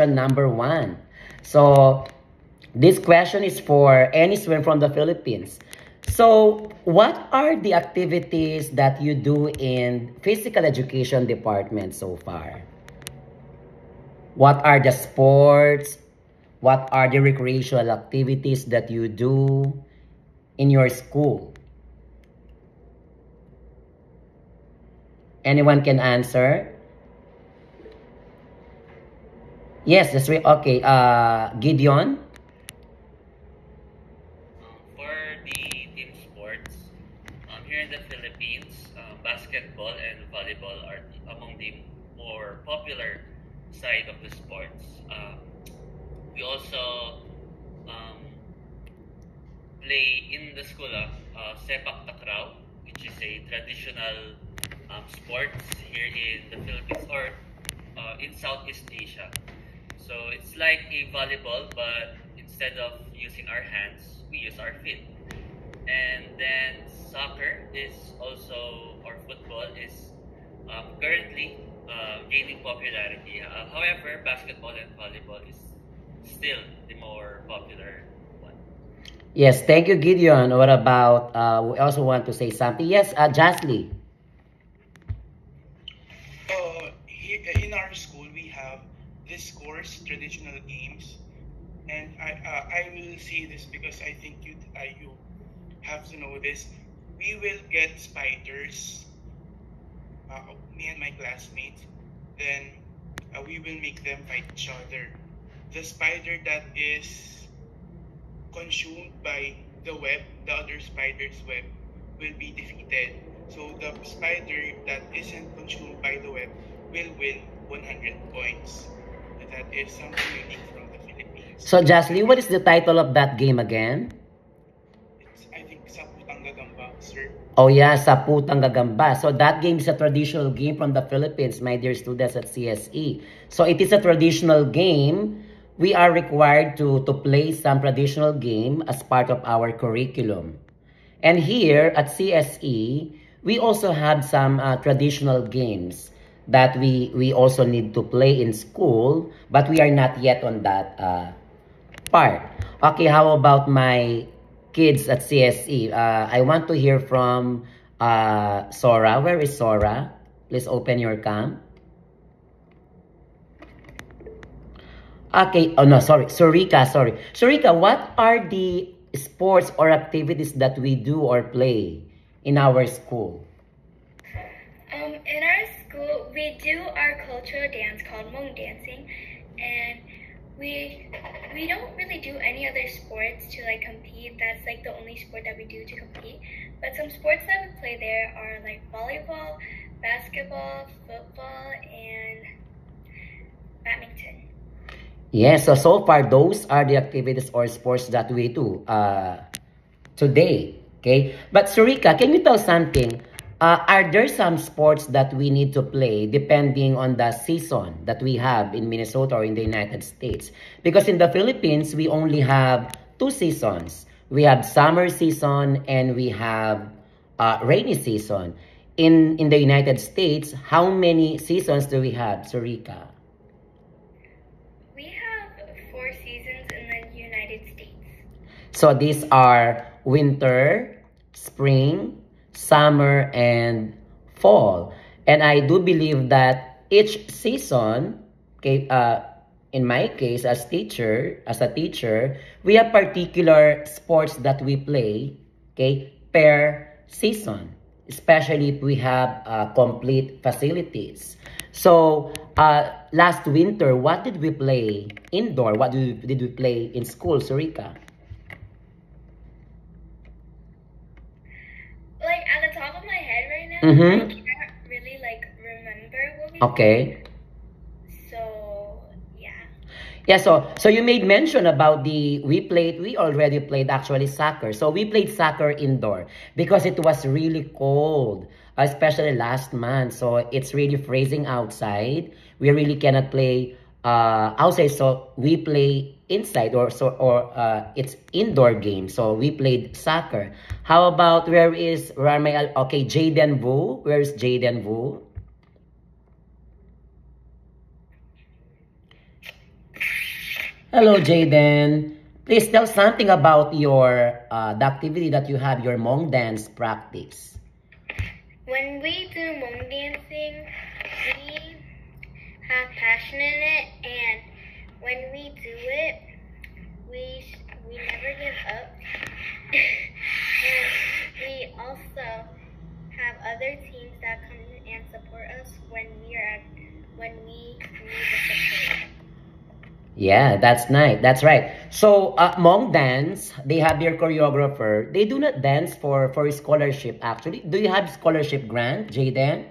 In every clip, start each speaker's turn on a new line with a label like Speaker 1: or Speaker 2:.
Speaker 1: number 1. So, this question is for any student from the Philippines. So, what are the activities that you do in physical education department so far? What are the sports? What are the recreational activities that you do in your school? Anyone can answer? Yes, that's right. Okay, Gideon?
Speaker 2: For the team sports, here in the Philippines, basketball and volleyball are among the more popular side of the sports. We also um, play in the school sepak takraw, which is a traditional sports here in the Philippines or in Southeast Asia. So it's like a volleyball, but instead of using our hands, we use our feet. And then soccer is also, or football is currently gaining popularity. However, basketball and volleyball is still the more popular one.
Speaker 1: Yes, thank you, Gideon. What about, we also want to say something. Yes, Jasly.
Speaker 3: Here in our school, we have this course, traditional games, and I will say this because I think you have to know this. We will get spiders, me and my classmates, then we will make them fight each other. The spider that is consumed by the web, the other spider's web, will be defeated. So the spider that isn't consumed by the web will win 100 points. And that is something unique from the Philippines.
Speaker 1: So, Jasly, what is the title of that game again?
Speaker 3: It's, I think, Saputang Gagamba, sir.
Speaker 1: Oh yeah, Saputang Gagamba. So that game is a traditional game from the Philippines, my dear students at CSE. So it is a traditional game. We are required to play some traditional game as part of our curriculum. And here at CSE, we also have some traditional games that we also need to play in school, but we are not yet on that part. Okay, how about my kids at CSE? I want to hear from Sora. Where is Sora? Please open your cam. Okay, oh no, sorry. Surika, sorry. Surika, what are the sports or activities that we do or play in our school?
Speaker 4: In our school, we do our cultural dance called Hmong dancing, and we don't really do any other sports to like compete. That's like the only sport that we do to compete. But some sports that we play there are like volleyball, basketball, football, and badminton.
Speaker 1: Yes, so far those are the activities or sports that we do today. Okay, but Surika, can you tell something? Are there some sports that we need to play depending on the season that we have in Minnesota or in the United States? Because in the Philippines, we only have 2 seasons. We have summer season and we have rainy season. In the United States, how many seasons do we have, Surika?
Speaker 4: We have 4 seasons in the United States.
Speaker 1: So these are winter, spring, summer, and fall. And I do believe that each season, okay, in my case as a teacher, we have particular sports that we play, okay, per season, especially if we have complete facilities. So last winter, what did we play indoor? What did we play in school, Surika?
Speaker 4: Like at the top of my head right now,
Speaker 1: Mm-hmm.
Speaker 4: I can't really like remember what we
Speaker 1: Okay.
Speaker 4: played. So yeah.
Speaker 1: Yeah, so you made mention about we already played actually soccer. So we played soccer indoor because it was really cold, especially last month. So it's really freezing outside. We really cannot play outside, so we play inside or it's indoor game. So we played soccer. How about where are my okay, Jaden Wu? Where is Jaden Wu? Hello, Jaden. Please tell something about your the activity that you have, your Hmong dance practice.
Speaker 4: When we do Hmong dancing, we have passion in it, and when we do it, we never give up. And we also have other teams that come and support us when we need the support.
Speaker 1: Yeah, that's nice. That's right. So, Hmong dance, they have their choreographer. They do not dance for scholarship, actually. Do you have scholarship grant, Jaden?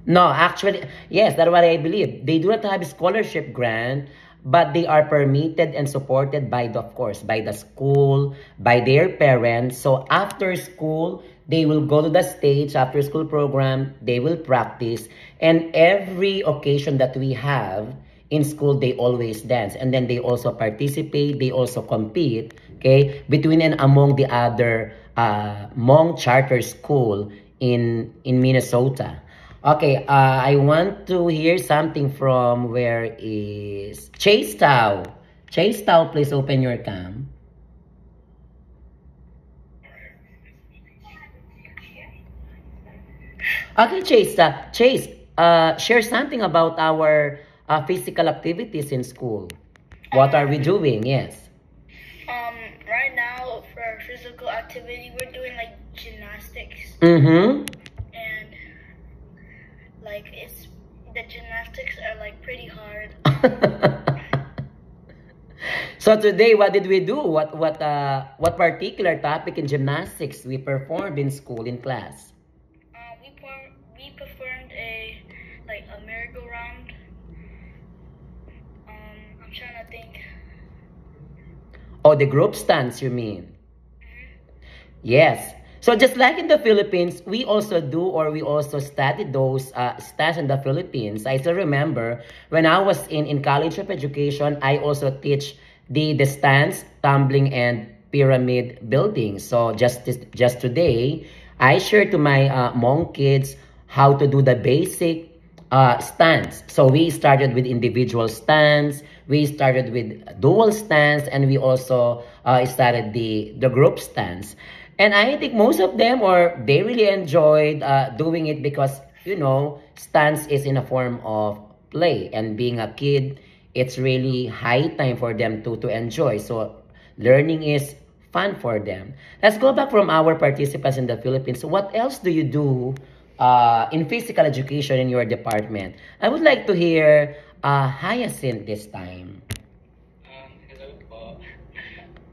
Speaker 4: No.
Speaker 1: No, actually, yes, that's what I believe. They do not have scholarship grant, but they are permitted and supported by the, of course, by the school, by their parents. So after school, they will go to the stage, after school program, they will practice. And every occasion that we have in school, they always dance. And then they also participate, they also compete, okay, between and among the other Hmong charter school in Minnesota. Okay, I want to hear something from where is Chase Tao. Chase Tao, please open your cam. Okay, Chase. Chase, share something about our physical activities in school. What are we doing? Yes.
Speaker 4: Right now for our physical activity, we're doing like gymnastics,
Speaker 1: Mm-hmm.
Speaker 4: and like the gymnastics are like pretty hard.
Speaker 1: So today, what did we do? What particular topic in gymnastics we performed in school in class?
Speaker 4: We performed a merry-go-round. I'm trying to think.
Speaker 1: Oh, the group stance, you mean? Yes. So just like in the Philippines, we also do or we also study those stats in the Philippines. I still remember when I was in College of Education, I also teach the stance, tumbling, and pyramid building. So just today, I share to my Hmong kids how to do the basic stance. So we started with individual stance, we started with dual stance, and we also started the group stance. And I think most of them or they really enjoyed doing it because stance is in a form of play, and being a kid, it's really high time for them to enjoy. So learning is fun for them. Let's go back from our participants in the Philippines. What else do you do in physical education in your department? I would like to hear Hyacinth this time.
Speaker 5: Hello po.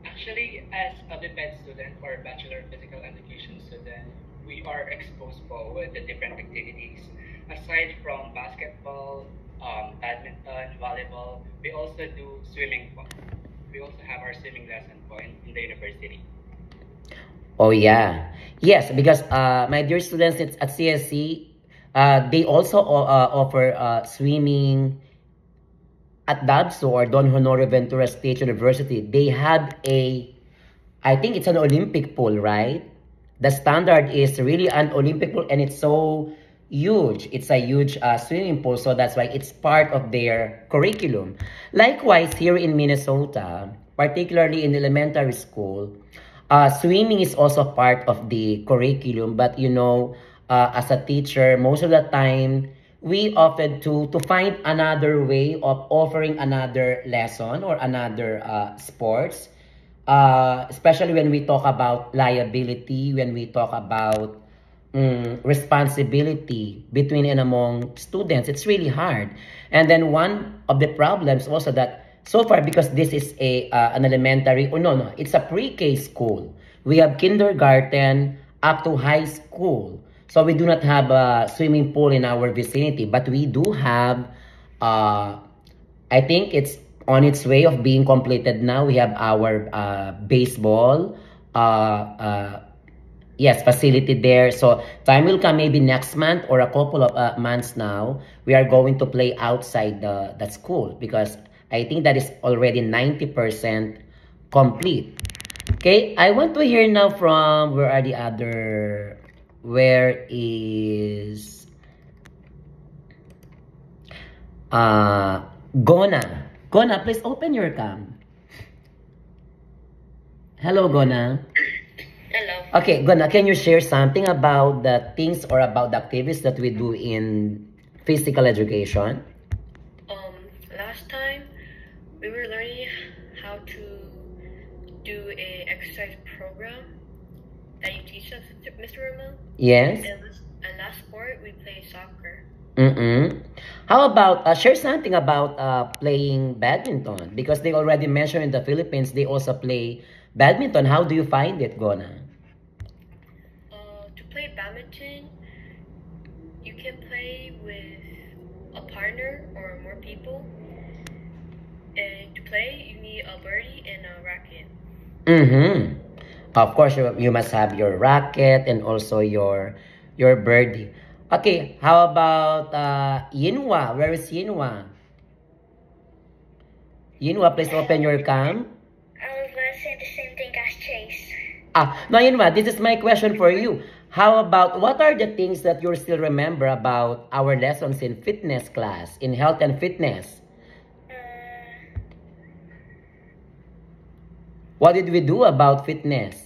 Speaker 5: Actually, as a BPED student or Bachelor of Physical Education student, we are exposed po with the different activities. Aside from basketball, badminton, volleyball, we also do swimming po. We also have our swimming lesson po in the university.
Speaker 1: Oh yeah. Yes, because my dear students at CSC, they also offer swimming at DABSO or Don Honore Ventura State University. They have I think it's an Olympic pool, right? The standard is really an Olympic pool and it's so huge. It's a huge swimming pool, so that's why it's part of their curriculum. Likewise, here in Minnesota, particularly in elementary school, swimming is also part of the curriculum, but as a teacher, most of the time, we opted to find another way of offering another lesson or another sports, especially when we talk about liability, when we talk about responsibility between and among students. It's really hard. And then one of the problems also that so far, because this is an elementary, oh no, it's a pre-K school. We have kindergarten up to high school. So we do not have a swimming pool in our vicinity, but we do have, I think it's on its way of being completed now. We have our baseball, yes, facility there. So time will come maybe next month or a couple of months now. We are going to play outside the school because I think that is already 90% complete. Okay, I want to hear now from, where is Gona. Gona, please open your cam. Hello, Gona.
Speaker 4: Hello.
Speaker 1: Okay, Gona, can you share something about the things or about the activities that we do in physical education?
Speaker 6: Last time we were learning how to do a exercise program that you teach us, Mr. Ramon.
Speaker 1: Yes.
Speaker 6: And last sport we play soccer.
Speaker 1: How about share something about playing badminton? Because they already mentioned in the Philippines they also play badminton. How do you find it, Gona?
Speaker 6: To play badminton, you can play with a partner or more people. And to play, you need a birdie and a racket.
Speaker 1: Of course, you must have your racket and also your birdie. Okay, how about Yinwa? Where is Yinwa? Yinwa, please open your cam.
Speaker 4: I was going to say the same thing as Chase.
Speaker 1: No, Yinwa, this is my question for you. How about, what are the things that you still remember about our lessons in fitness class, in health and fitness? What did we do about fitness?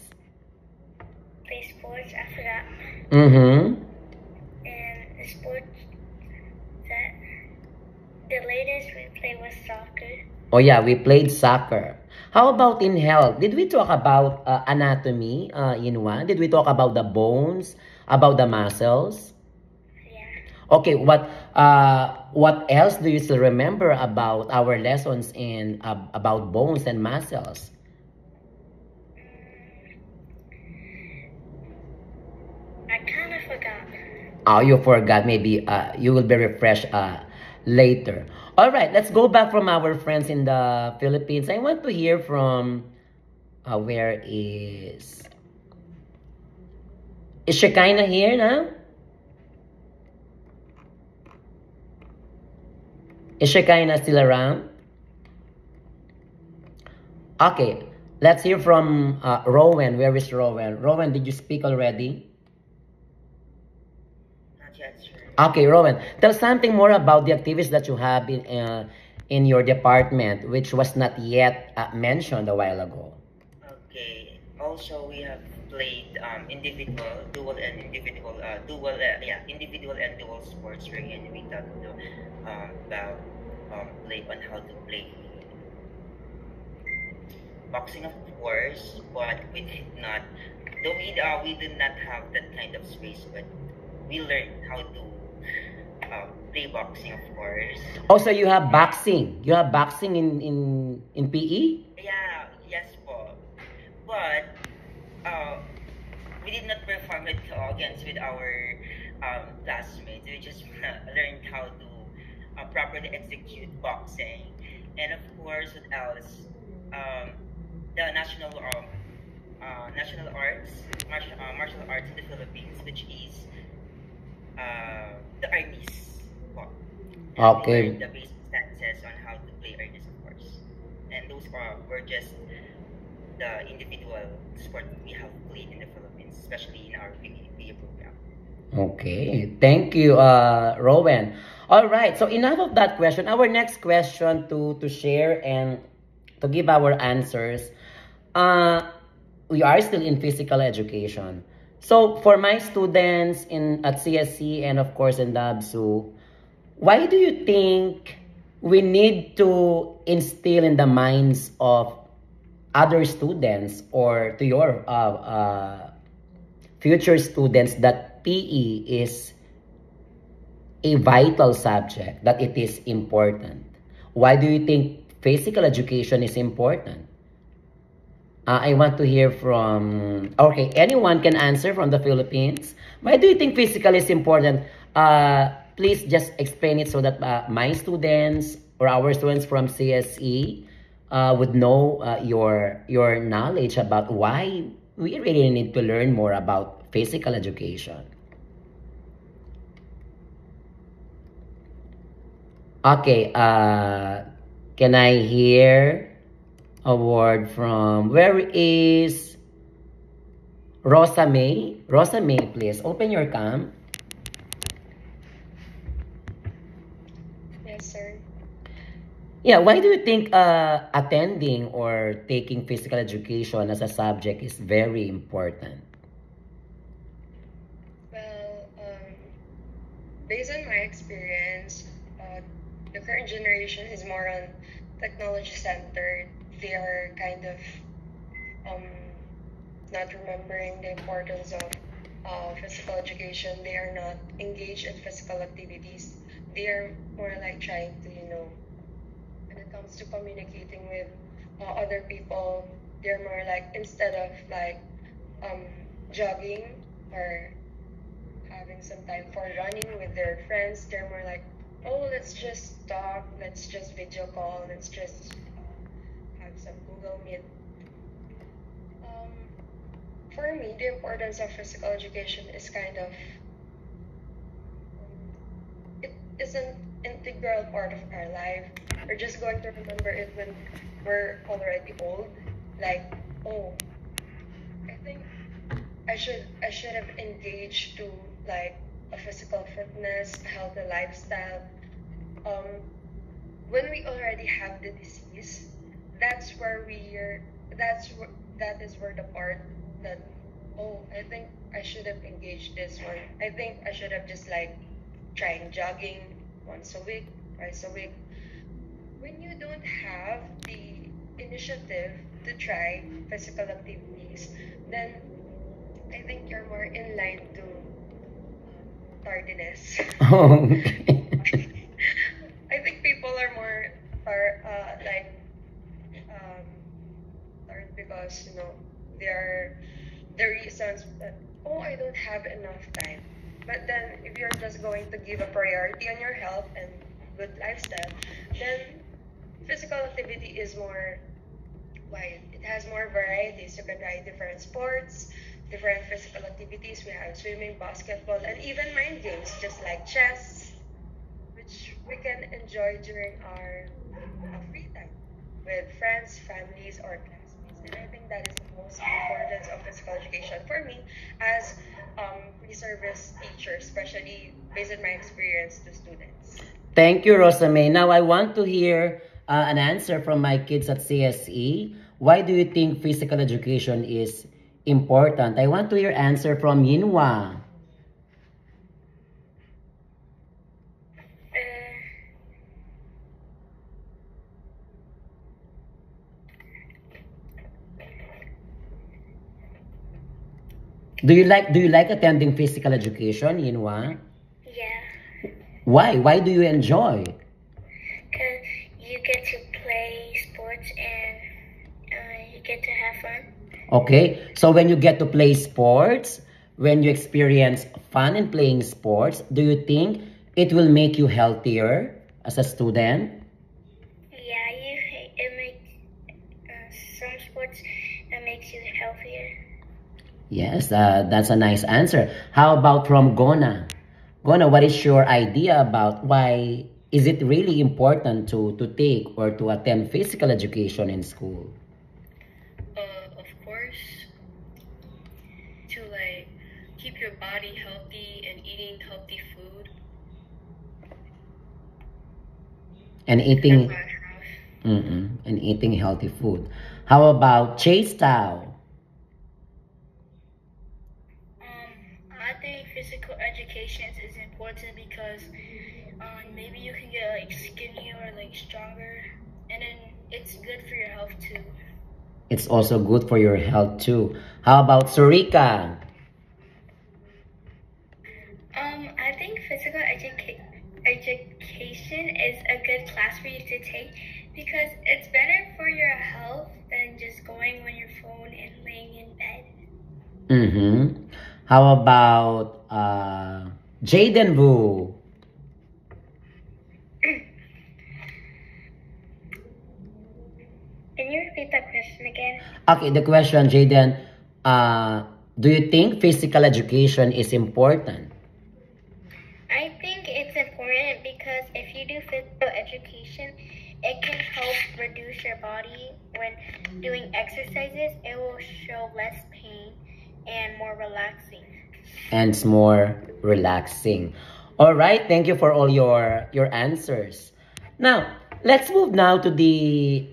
Speaker 4: Play sports, I forgot.
Speaker 1: And
Speaker 4: the sports that the latest we played was soccer.
Speaker 1: Oh yeah, we played soccer. How about in health? Did we talk about anatomy, Yinwa? Did we talk about the bones, about the muscles?
Speaker 4: Yeah.
Speaker 1: Okay, what else do you still remember about our lessons in about bones and muscles?
Speaker 4: I kind of forgot.
Speaker 1: Oh, you forgot. Maybe you will be refreshed later. All right, let's go back from our friends in the Philippines. I want to hear from where is Shekinah here now? Is Shekinah still around? Okay, let's hear from Rowan. Where is Rowan? Rowan, did you speak already? Okay, Rowan, tell something more about the activities that you have in your department, which was not yet mentioned a while ago.
Speaker 7: Okay. Also, we have played individual, dual, and individual, individual and dual sports. Wherein we talked about play on how to play boxing, of course, but we did not. Though we did not have that kind of space, but we learned how to play boxing, of course.
Speaker 1: Also, you have boxing. You have boxing in PE?
Speaker 7: Yeah, yes po. But we did not perform it against with our classmates. We just learned how to properly execute boxing. And of course, what else? The national martial arts in the Philippines, which is the arnis.
Speaker 1: Okay.
Speaker 7: We learned the basic stances on how to play arnis, of course. And those were just the individual sport we have played in the Philippines, especially in our PE program.
Speaker 1: Okay, thank you, Rowan. All right, so enough of that question. Our next question to share and to give our answers. We are still in physical education. So for my students at CSC and of course in DABSU, why do you think we need to instill in the minds of other students or to your future students that PE is a vital subject, that it is important? Why do you think physical education is important? I want to hear from, okay, anyone can answer from the Philippines. Why do you think physical is important? Please just explain it so that my students or our students from CSE would know your knowledge about why we really need to learn more about physical education. Okay, can I hear a word from, where is Rosa May? Rosa May, please open your cam.
Speaker 6: Yes, Yes, sir.
Speaker 1: Yeah, why do you think attending or taking physical education as a subject is very important?
Speaker 6: Well, based on my experience, the current generation is more on technology centered. They are kind of um, not remembering the importance of physical education. They are not engaged in physical activities. They are more like trying to, when it comes to communicating with other people, they're more like, instead of like um, jogging or having some time for running with their friends, they're more like, oh, let's just talk, let's just video call, let's just have some Google Meet. Um, for me, the importance of physical education is kind of, it is an integral part of our life. We're just going to remember it when we're already old. Like, oh, I think I should have engaged to like a physical fitness, a healthy lifestyle. Um, when we already have the disease, that's where that is where the part that, oh, I think I should have engaged this one. I think I should have just like trying jogging once a week, twice a week. When you don't have the initiative to try physical activities, then I think you're more in line to tardiness.
Speaker 1: Oh, okay.
Speaker 6: I think people are more like um, tired because they're the reasons that, oh, I don't have enough time. But then if you're just going to give a priority on your health and good lifestyle, then physical activity is more wide. It has more varieties. You can try different sports, different physical activities. We have swimming, basketball, and even mind games, just like chess, which we can enjoy during our free time with friends, families, or classmates. And I think that is the most importance of physical education for me as pre-service teacher, especially based on my experience to students.
Speaker 1: Thank you, Rosamay. Now I want to hear an answer from my kids at CSE. Why do you think physical education is important? I want to hear answer from Yinwa. Do you like attending physical education, Yinwa?
Speaker 4: Yeah,
Speaker 1: Why do you enjoy?
Speaker 4: because you get to play sports and you get to have fun.
Speaker 1: Okay, so when you get to play sports, when you experience fun in playing sports, do you think it will make you healthier as a student?
Speaker 4: Yeah, it makes some sports that makes you healthier.
Speaker 1: Yes, that's a nice answer. How about from Gona? Gona, what is your idea about why is it really important to take or to attend physical education in school?
Speaker 6: Of course, to like keep your body healthy and eating healthy food.
Speaker 1: And
Speaker 6: That's
Speaker 1: eating,
Speaker 6: what I have.
Speaker 1: and eating healthy food. How about Chase Tao?
Speaker 4: I think physical education is important because maybe you can get like skinnier or like stronger, and then it's good for your health too.
Speaker 1: It's also good for your health too. How about Surika?
Speaker 4: I think physical education is a good class for you to take because it's better for your health than just going on your phone and laying in bed.
Speaker 1: Mm-hmm. How about Jaden Boo?
Speaker 4: Can you repeat that question again?
Speaker 1: Okay, the question, Jaden, do you think physical education is important?
Speaker 4: I think it's important because if you do physical education, it can help reduce your body when doing exercises. It will show less pain and more relaxing.
Speaker 1: And it's more relaxing. All right, thank you for all your answers. Now, let's move now to the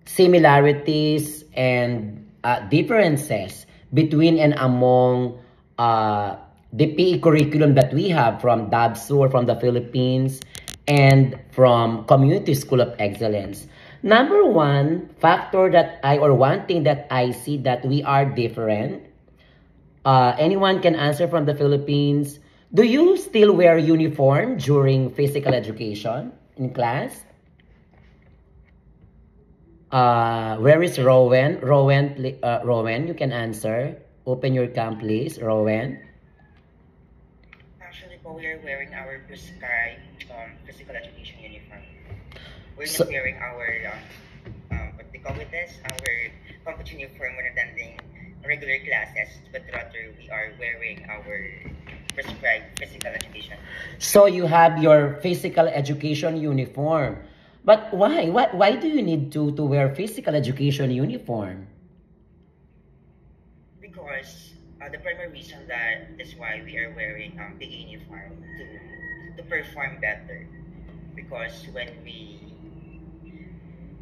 Speaker 1: similarities and differences between and among the PE curriculum that we have from DABSU or from the Philippines and from Community School of Excellence. Number one factor that or one thing that I see that we are different. Anyone can answer from the Philippines. Do you still wear uniform during physical education in class? Where is Rowan? Rowan, you can answer. Open your cam, please, Rowan.
Speaker 7: Actually, po, we are wearing our prescribed physical education uniform. We're
Speaker 1: So-
Speaker 7: not wearing our what they call with this, our company uniform when attending regular classes, but rather we are wearing our prescribed physical education.
Speaker 1: So you have your physical education uniform. But why? Why do you need to wear physical education uniform?
Speaker 7: Because the primary reason that is why we are wearing PE uniform to perform better. Because when we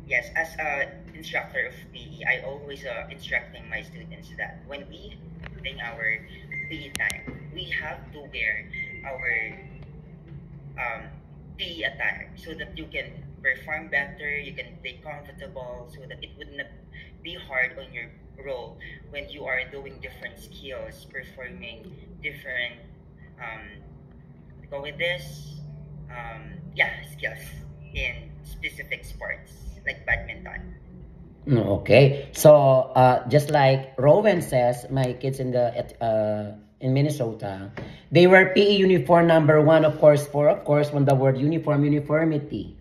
Speaker 7: yes, as a instructor of PE, I always instructing my students that when we in our PE time, we have to wear our PE attire so that you can perform better, you can stay comfortable, so that it would not be hard on your role when you are doing different skills, performing different go with this skills in specific sports like badminton.
Speaker 1: Okay. So just like Rowan says, my kids in in Minnesota, they wear PE uniform number one, of course, from the word uniform, uniformity.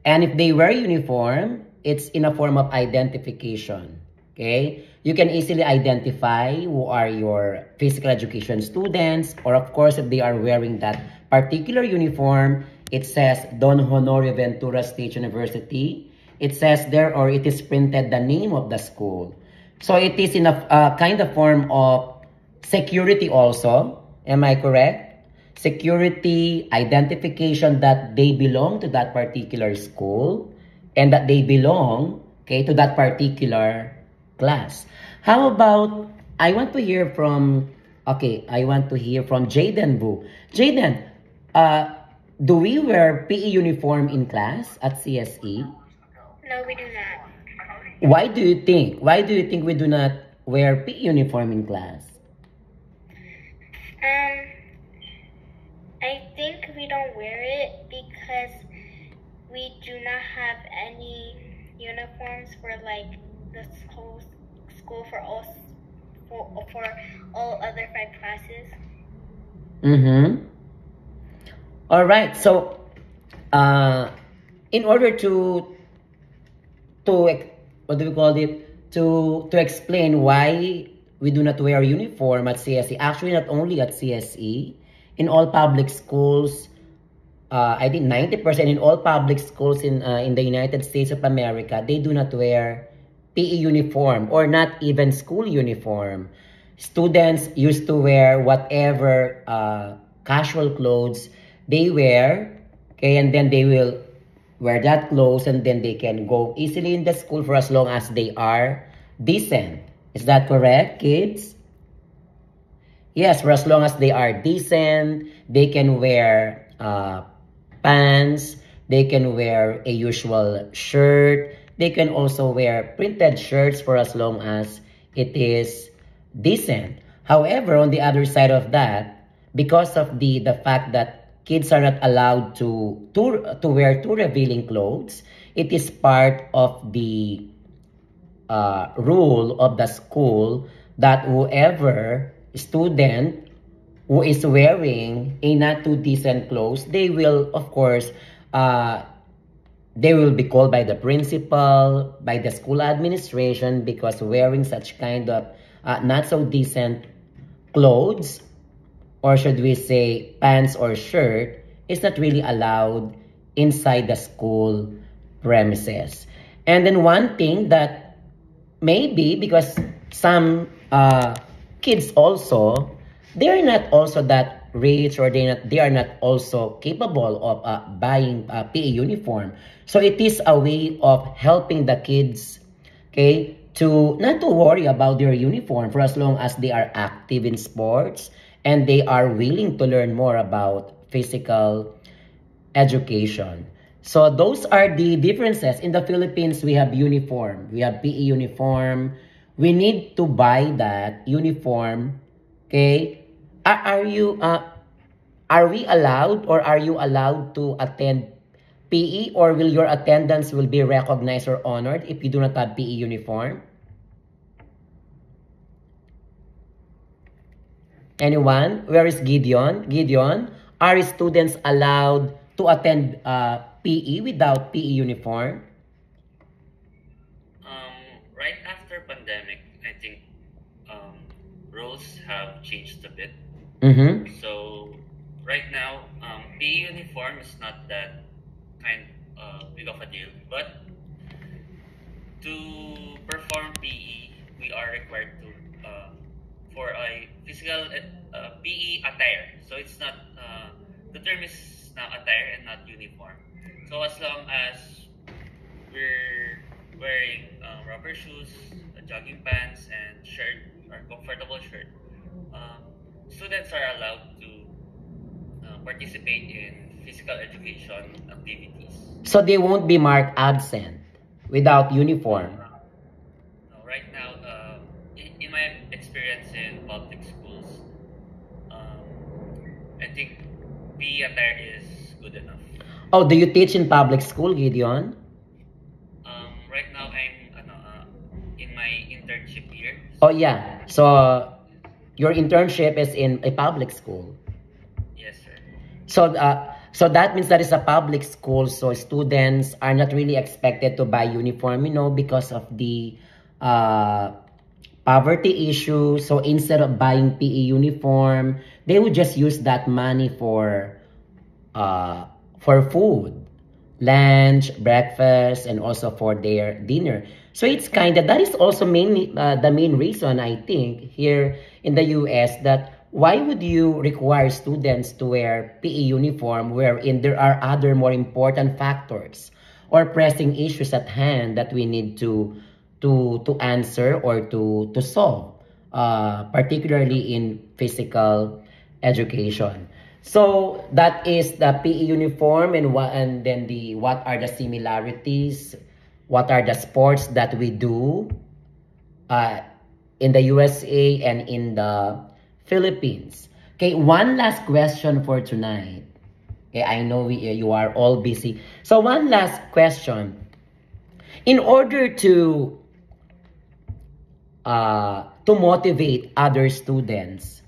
Speaker 1: And if they wear uniform, it's in a form of identification. Okay? You can easily identify who are your physical education students, or of course, if they are wearing that particular uniform, it says Don Honorio Ventura State University. It says there, or it is printed the name of the school. So it is in a kind of form of security also. Am I correct? Security, identification that they belong to that particular school and that they belong, okay, to that particular class. How about, I want to hear from Jaden Vu. Jaden, do we wear PE uniform in class at CSE?
Speaker 4: No, we do not.
Speaker 1: Why do you think? Why do you think we do not wear PE uniform in class?
Speaker 4: I think we don't wear it because we do not have any uniforms for like the school for all other 5 classes.
Speaker 1: Mm-hmm. All right. So, in order to what do we call it? To explain why we do not wear uniform at CSE. Actually, not only at CSE, in all public schools, I think 90% in all public schools in the United States of America, they do not wear PE uniform or not even school uniform. Students used to wear whatever casual clothes they wear, okay, and then they will wear that clothes and then they can go easily in the school for as long as they are decent. Is that correct, kids? Yes, for as long as they are decent, they can wear pants, they can wear a usual shirt, they can also wear printed shirts for as long as it is decent. However, on the other side of that, because of the fact that kids are not allowed to wear too revealing clothes, it is part of the rule of the school that whoever student who is wearing a not too decent clothes, they will, of course, they will be called by the principal, by the school administration, because wearing such kind of not so decent clothes, or should we say pants or shirt, is not really allowed inside the school premises. And then one thing that maybe because some kids also, they're not also that rich, or they are not also capable of buying PE uniform. So it is a way of helping the kids, okay, to not to worry about their uniform for as long as they are active in sports and they are willing to learn more about physical education. So those are the differences. In the Philippines, we have uniform. We have PE uniform. We need to buy that uniform. Okay? Are we allowed, or are you allowed to attend PE, or will your attendance will be recognized or honored if you do not have PE uniform? Anyone? Where is Gideon? Gideon, are students allowed to attend PE without PE uniform?
Speaker 2: Right after pandemic, I think roles have changed a bit.
Speaker 1: Mm-hmm.
Speaker 2: So right now, PE uniform is not that big of a deal, but to perform PE, we are required to for a physical PE attire. So it's not the term is now attire and not uniform. So as long as we're wearing rubber shoes, jogging pants, and shirt or comfortable shirt, students are allowed to participate in physical education activities.
Speaker 1: So they won't be marked absent without uniform.
Speaker 2: Right now, in my experience in public schools, I think PE attire is good enough.
Speaker 1: Oh, do you teach in public school, Gideon?
Speaker 2: Right now, I'm in my internship year.
Speaker 1: Oh, yeah. So your internship is in a public school.
Speaker 2: Yes, sir.
Speaker 1: So that means that it's a public school, so students are not really expected to buy uniform, because of the poverty issue. So instead of buying PE uniform, they would just use that money for food, lunch, breakfast, and also for their dinner. So it's that is also mainly the main reason, I think, here in the US, that why would you require students to wear PE uniform wherein there are other more important factors or pressing issues at hand that we need to answer or to solve, particularly in physical education. So that is the PE uniform, and then what are the similarities, what are the sports that we do in the USA and in the Philippines. Okay, one last question for tonight. Okay, I know you are all busy. So one last question. In order to motivate other students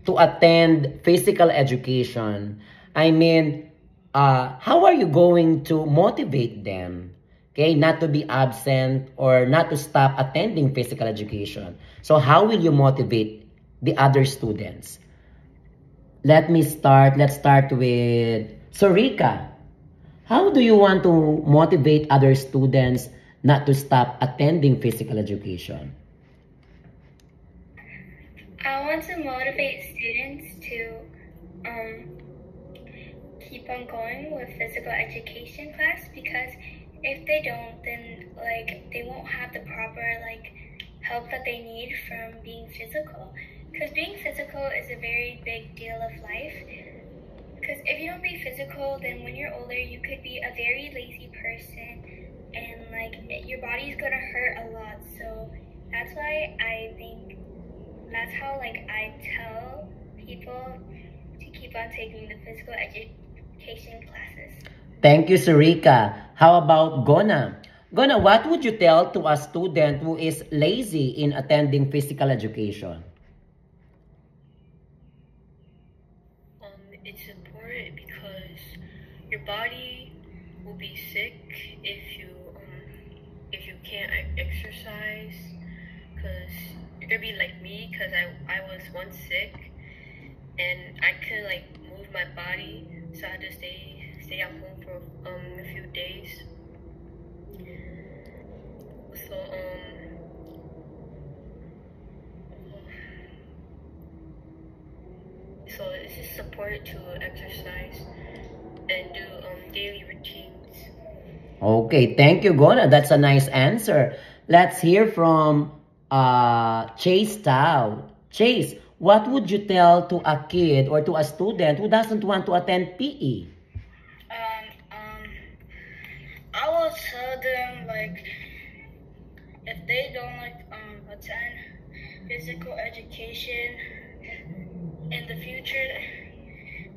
Speaker 1: to attend physical education, I mean, how are you going to motivate them? Okay, not to be absent or not to stop attending physical education. So how will you motivate the other students? Let's start with Sorika. How do you want to motivate other students not to stop attending physical education?
Speaker 4: I want to motivate students to keep on going with physical education class, because if they don't, then they won't have the proper help that they need from being physical. Because being physical is a very big deal of life. Because if you don't be physical, then when you're older, you could be a very lazy person, and your body's gonna hurt a lot. So that's why I think that's how I tell people to keep on taking the physical education classes.
Speaker 1: Thank you, Sarika. How about Gona? Gona, what would you tell to a student who is lazy in attending physical education?
Speaker 8: It's important because your body will be sick if you can't exercise. Because you're gonna be like me, because I was once sick and I couldn't move my body, so I had to stay at home for a few days. So support to exercise and do daily routines.
Speaker 1: Okay, thank you, Gona. That's a nice answer. Let's hear from Chase Tao. Chase, what would you tell to a kid or to a student who doesn't want to attend PE?
Speaker 9: I will tell them like if they don't like attend physical education in the future,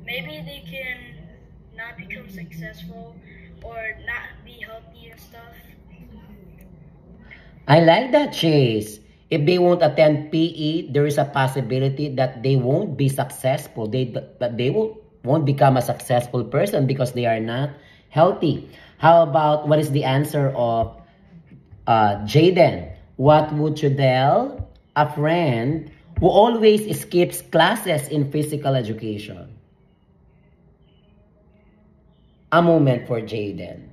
Speaker 9: maybe they can not become successful or not be healthy and stuff.
Speaker 1: I like that, Chase. If they won't attend PE, there is a possibility that they won't be successful. That they won't become a successful person because they are not healthy. How about what is the answer of Jaden? What would you tell a friend who always skips classes in physical education? A moment for Jaden.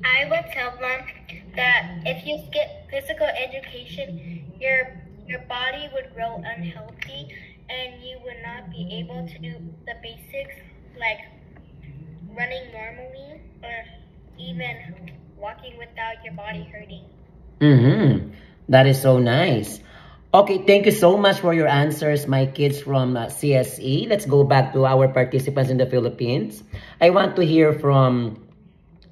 Speaker 4: I would tell them that if you skip physical education, your body would grow unhealthy and you would not be able to do the basics like running normally or even walking without your body hurting.
Speaker 1: Mm-hmm. That is so nice. Okay, thank you so much for your answers, my kids from CSE. Let's go back to our participants in the Philippines. I want to hear from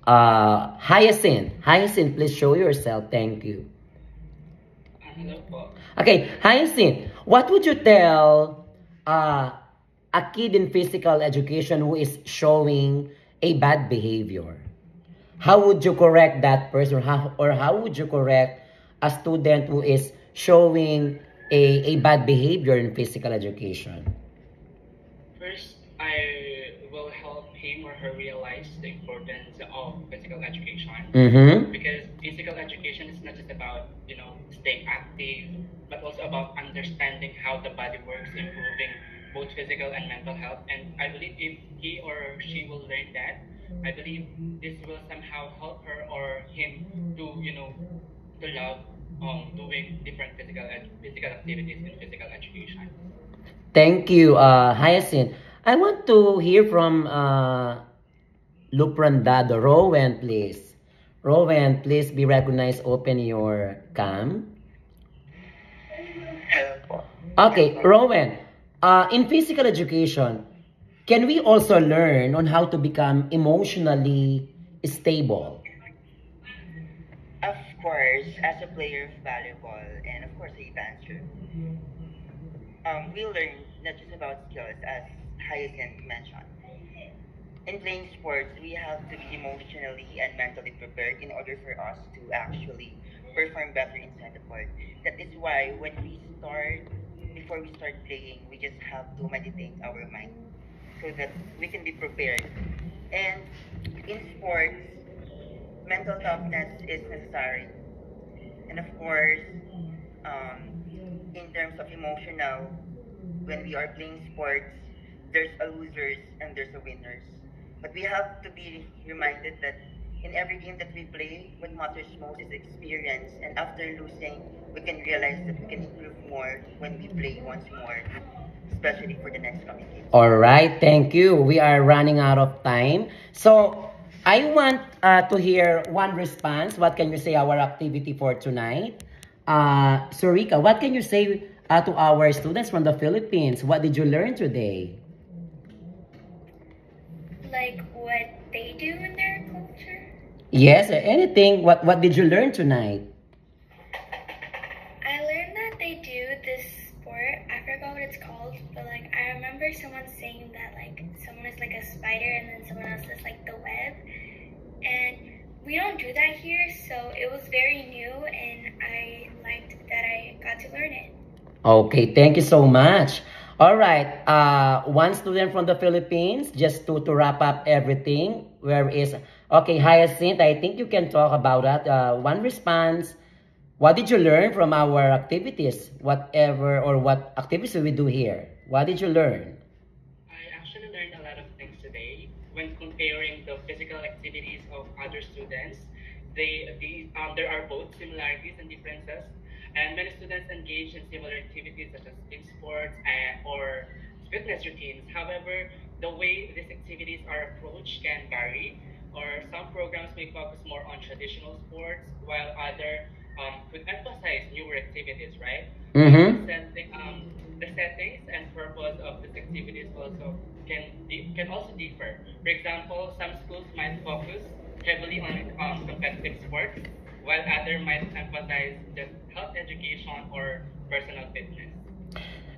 Speaker 1: Hyacinth. Hyacinth, please show yourself. Thank you.
Speaker 5: Hello po.
Speaker 1: Okay, Hyacinth, what would you tell a kid in physical education who is showing a bad behavior? How would you correct that person? Or how would you correct a student who is showing a bad behavior in physical education?
Speaker 5: First, I will help him or her realize the importance of physical education.
Speaker 1: Mm-hmm.
Speaker 5: Because physical education is not just about, staying active, but also about understanding how the body works, improving both physical and mental health. And I believe if he or she will learn that, I believe this will somehow help her or him to love doing different physical activities in physical education.
Speaker 1: Thank you, Hyacinth. I want to hear from Luke Randado. Rowan, please. Rowan, please be recognized. Open your cam. Okay, Rowan. In physical education, can we also learn on how to become emotionally stable?
Speaker 7: Of course, as a player of volleyball and of course a dancer, we learn not just about skills as Hyacinth mentioned. In playing sports, we have to be emotionally and mentally prepared in order for us to actually perform better inside the court. That is why before we start playing, we just have to meditate our mind so that we can be prepared. And in sports, mental toughness is necessary. And of course, in terms of emotional, when we are playing sports, there's a losers and there's a winners. But we have to be reminded that in every game that we play, what matters most is experience. And after losing, we can realize that we can improve more when we play once more, especially for the next coming games.
Speaker 1: All right, thank you. We are running out of time. So I want to hear one response. What can you say our activity for tonight? Surika, what can you say to our students from the Philippines? What did you learn today?
Speaker 4: Like what they do in their culture?
Speaker 1: Yes, anything. What did you learn tonight?
Speaker 4: I learned that they do this sport. I forgot what it's called, but like I remember someone saying that like someone is like a spider and then someone else is like the web. And we don't do that here, so it was very new and I liked that I got to learn it.
Speaker 1: Okay, thank you so much. All right, one student from the Philippines, just to wrap up everything. Where is, okay, Hyacinth, I think you can talk about that. One response, what did you learn from our activities? Whatever, or what activities we do here? What did you learn?
Speaker 5: I actually learned a lot of things today when comparing the physical activities of other students. There are both similarities and differences. And many students engage in similar activities such as team sports or fitness routines. However, the way these activities are approached can vary, or some programs may focus more on traditional sports, while other could emphasize newer activities, right?
Speaker 1: Mm-hmm.
Speaker 5: The settings and purpose of these activities also can also differ. For example, some schools might focus heavily on competitive sports, while others might emphasize just health education or personal fitness.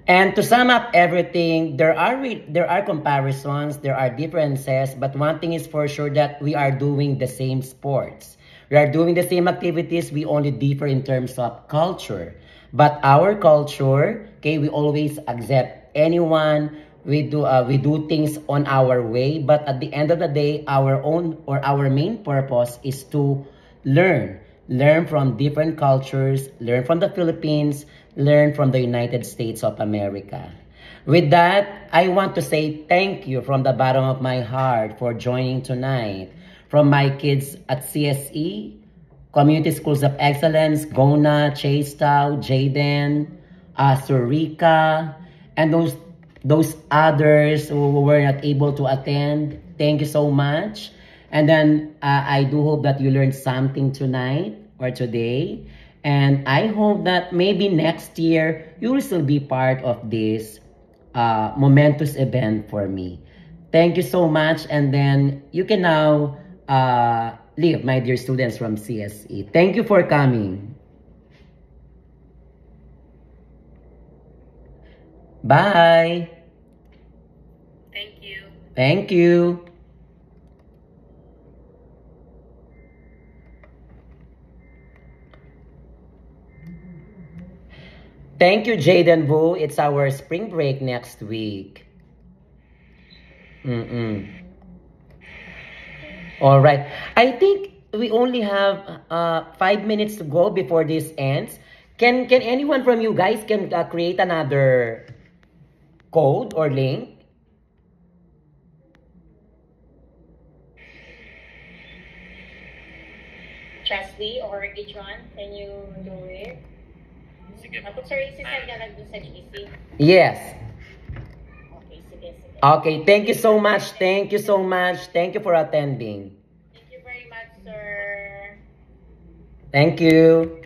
Speaker 1: And to sum up everything, there are comparisons, there are differences, but one thing is for sure that we are doing the same sports. We are doing the same activities, we only differ in terms of culture. But our culture, okay, we always accept anyone. We do things on our way, but at the end of the day, our own or our main purpose is to learn. Learn from different cultures, learn from the Philippines, learn from the United States of America. With that, I want to say thank you from the bottom of my heart for joining tonight. From my kids at CSE, Community Schools of Excellence, Gona, Chastao, Jaden, Surika, and those others who were not able to attend. Thank you so much. And then I do hope that you learned something tonight or today. And I hope that maybe next year you will still be part of this momentous event for me. Thank you so much. And then you can now leave, my dear students from CSE. Thank you for coming. Bye.
Speaker 8: Thank you.
Speaker 1: Thank you. Thank you, Jaden Wu. It's our spring break next week. All right. I think we only have 5 minutes to go before this ends. Can anyone from you guys can create another code or link?
Speaker 10: Chesley or Gijuan, can you do it?
Speaker 2: Sige.
Speaker 10: Tapos sir, isi-send ka lang dun sa GC.
Speaker 1: Yes.
Speaker 10: Okay, sige, sige.
Speaker 1: Okay, thank you so much. Thank you so much. Thank you for attending.
Speaker 10: Thank you very much, sir.
Speaker 1: Thank you.